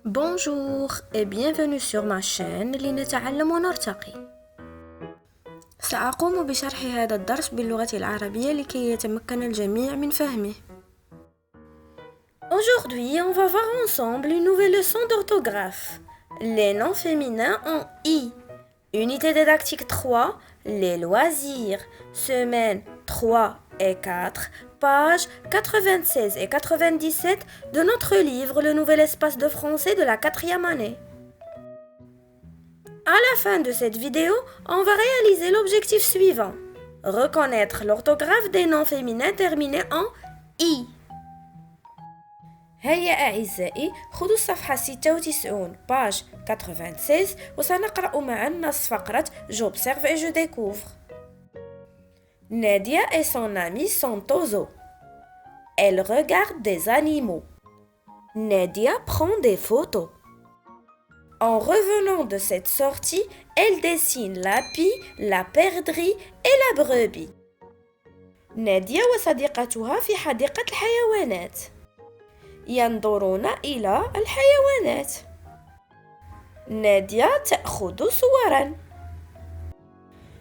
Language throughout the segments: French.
Bonjour et bienvenue sur ma chaîne لنتعلم ونرتقي. سأقوم بشرح هذا الدرس باللغة العربية لكي يتمكن الجميع من فهمه. Aujourd'hui, on va voir ensemble une nouvelle leçon d'orthographe. Les noms féminins en I. Unité didactique 3, les loisirs. Semaine 3 et 4, pages 96 et 97 de notre livre Le Nouvel Espace de Français de la 4e année. À la fin de cette vidéo, on va réaliser l'objectif suivant. Reconnaître l'orthographe des noms féminins terminés en I. هيا أعزائي خذوا الصفحة 96 page 96 وسنقرأ معا نص فقرة J'observe et je découvre. Nadia et son amie sont au zoo. Elle regarde des animaux. Nadia prend des photos. En revenant de cette sortie, elle dessine la pie, la perdrix et la brebis. نادية وصديقتها في حديقة الحيوانات. ينظرون إلى الحيوانات. نادية تأخذ صوراً.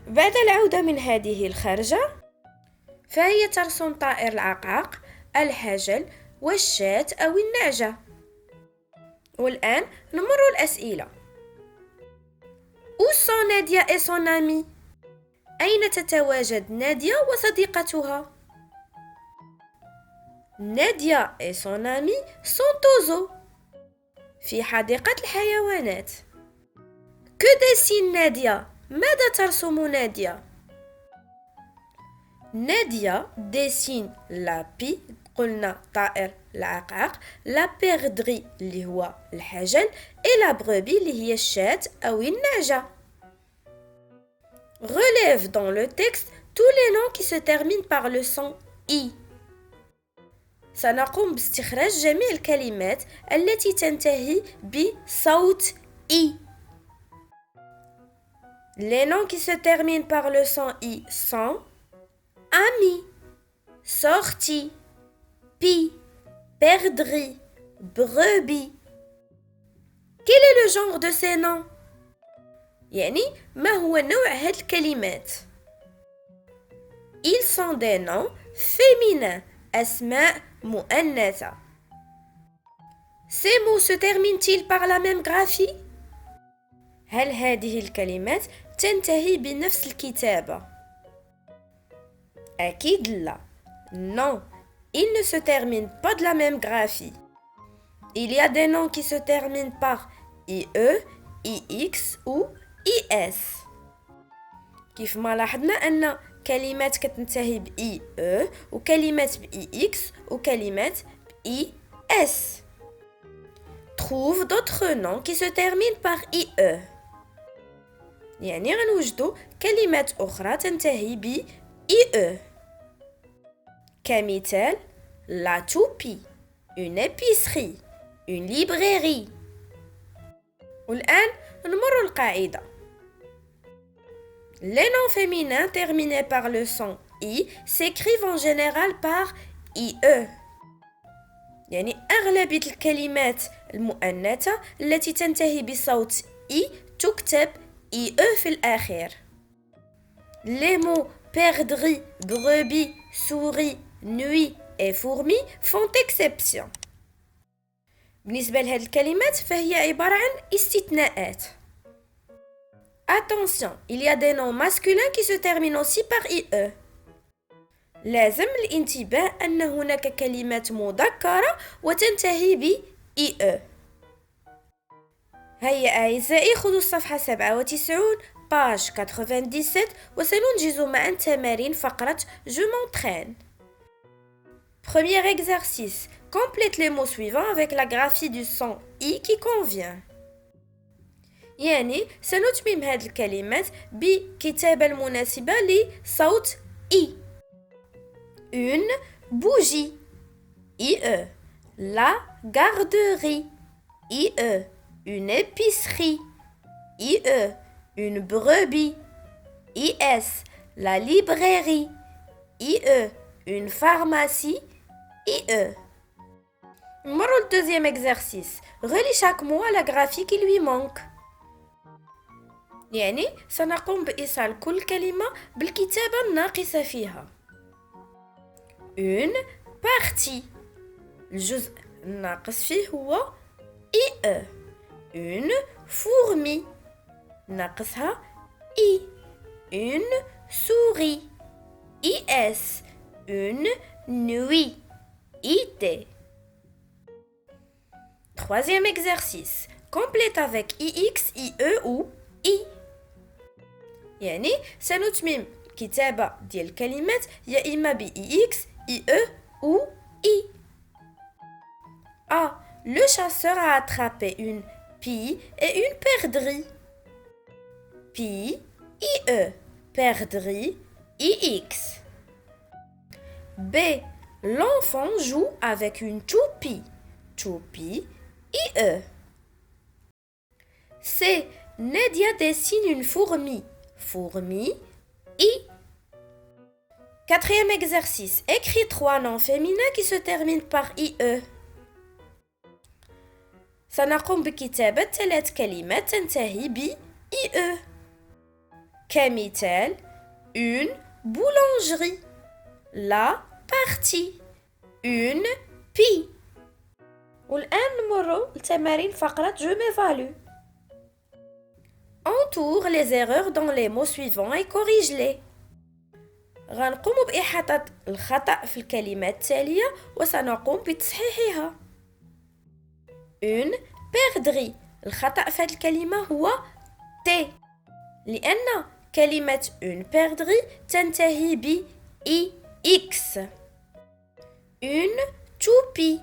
بعد العودة من هذه الخرجة، فهي ترسم طائر العقاق، الحجل والشاة أو النعجة. والآن نمر الأسئلة. Où sont Nadia et son amie؟ أين تتواجد نادية وصديقتها؟ Nadia et son amie sont au zoo. في حديقة الحيوانات. Que dessine Nadia؟ ماذا ترسم نادية؟ نادية dessine la pie قلنا طائر العقاق la perdrix اللي هو الحجل et la brebis اللي هي الشاة أو النعجة. Relève dans le texte tous les noms qui se terminent par le son I. سنقوم باستخراج جميع الكلمات التي تنتهي بصوت I. Les noms qui se terminent par le son I sont ami, sortie, pie, perdrix, brebis. Quel est le genre de ces noms؟ يعني ما هو نوع هاد الكلمات؟ Ils sont des noms féminins, أسماء مؤنثة. Ces mots se terminent-ils par la même graphie؟ هل هذه الكلمات تنتهي بنفس الكتابة؟ أكيد لا. Non, ils ne se terminent pas de la même graphie. Il y a des noms qui se terminent par IE, IX ou IS. كيف ما لاحظنا أن كلمات كتنتهي ب IE وكلمات ب IX وكلمات ب IS. Trouve d'autres noms qui se terminent par IE. يعني غنوجدوا كلمات أخرى تنتهي ب IE. كمثال la toupie, une épicerie, une librairie. والآن نمر القاعدة. Les noms féminins terminés par le son I s'écrivent en général par IE. يعني أغلبية الكلمات المؤنثة التي تنتهي بصوت I تكتب IE في الآخر. Les mots perdrix, brebis, souris, nuit et fourmi font exception. بالنسبة لهذه الكلمات فهي عبارة عن استثناءات. Attention, il y a des noms masculins qui se terminent aussi par IE. لازم الانتباه أن هناك كلمات مذكرة وتنتهي ب IE. هيا أعزائي خذوا الصفحة 97 page 97 وسننجز معا تمارين فقرة Je m'entraîne. Premier exercice. Complète les mots suivants avec la graphie du son I qui convient. يعني سنتمم هذه الكلمات بكتابة المناسبة لصوت I. Une bougie. IE. La garderie. IE. Une épicerie. IE. Une brebis. IS. La librairie. IE. Une pharmacie. IE. نمروا للدوزيام exercice. relis chaque mot à la graphie qui lui manque. يعني سنقوم بإيصال كل كلمة بالكتابة الناقصة فيها. une partie. الجزء الناقص فيه هو IE. une fourmi. ناقصها I. une souris. IS. une nuit. IT. Troisième exercice. Complète avec IX, IE ou I. يعني سنتمم كتابة ديال الكلمات يا إما ب IX, IE ou I. A. Le chasseur a attrapé une pie et une perdrix. Pie, IE. Perdrix, IX. B. L'enfant joue avec une toupie. Toupie, IE. C. Nadia dessine une fourmi. Fourmi, I. Quatrième exercice. Écris 3 noms féminins qui se terminent par IE. سنقوم بكتابة 3 كلمات تنتهي ب IE. كمثال une boulangerie. La partie. une pie. والآن نمروا لتمارين فقرة Je m'évalue. Entoure les erreurs dans les mots suivants et corrige-les. غنقوم بإحاطة الخطأ في الكلمات التالية وسنقوم بتصحيحها. une perdrix. الخطأ في هذه الكلمة هو T. لأن كلمة une perdrix تنتهي ب IX. une toupie.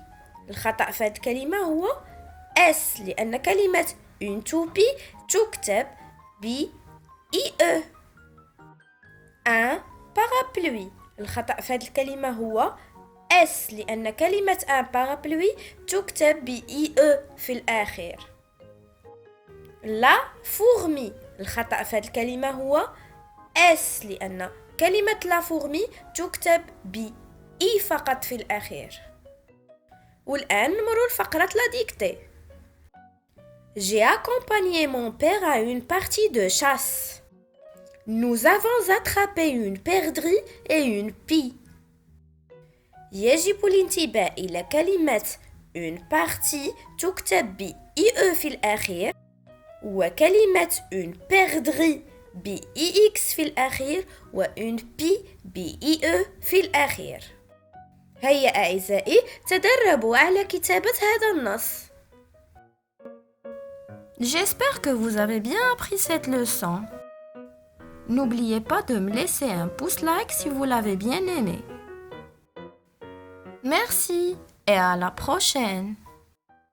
الخطأ في هذه الكلمة هو S لأن كلمة une toupie تكتب ب IE. un parapluie. الخطأ في هذه الكلمة هو S لأن كلمة un parapluie تكتب ب IE في الآخر. la fourmi. الخطأ في هذه الكلمة هو S لأن كلمة la fourmi تكتب ب I فقط في الأخير. والآن نمروا لفقرة la dictée. J'ai accompagné mon père à une partie de chasse. Nous avons attrapé une perdrix et une pie. يجب الانتباه إلى كلمة une partie تكتب ب IE في الأخير وكلمة une perdrix ب IX في الأخير و une pie ب IE في الأخير. هيا أعزائي تدربوا على كتابة هذا النص. J'espère que vous avez bien appris cette leçon. N'oubliez pas de me laisser un pouce like si vous l'avez bien aimé. Merci et à la prochaine.